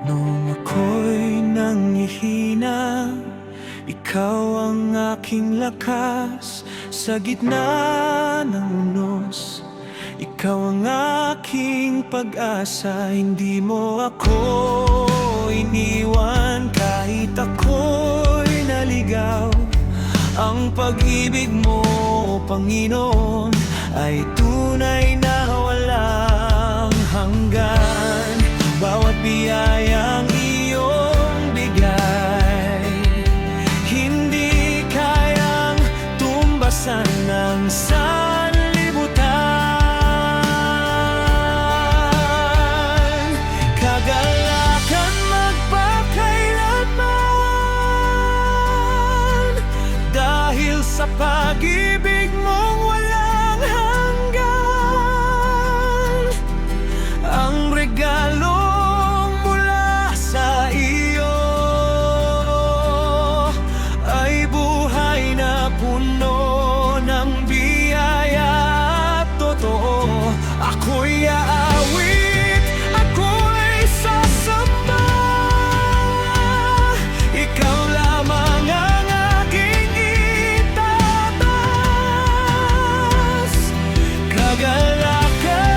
Nung ako'y nanghihina, ikaw ang aking lakas. Sa gitna ng unos, ikaw ang aking pag-asa. Hindi mo ako iniwan kahit ako'y naligaw. Ang pag-ibig mo, Panginoon, ay tunay na walang hanggan. Bawat biyayang iyong bigay, hindi kayang tumbasan ng sanlibutan. Kagalakan magpakailanman, dahil sa pag-ibig mong walang hanggan. Ang regalo mula sa iyo ay buhay na puno ng biyaya at totoo. Ako'y aawit, ako'y sasamba, ikaw lamang ang aking itatas. Kagalakan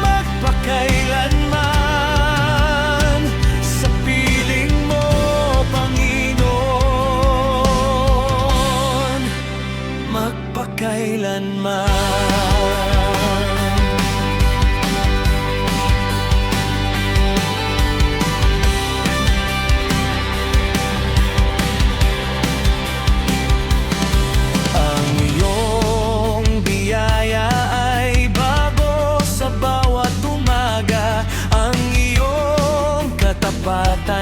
magpakailanman, sa piling mo, Panginoon, magpakailanman. Ang iyong biyaya ay bago sa bawat umaga. Ang iyong katapatan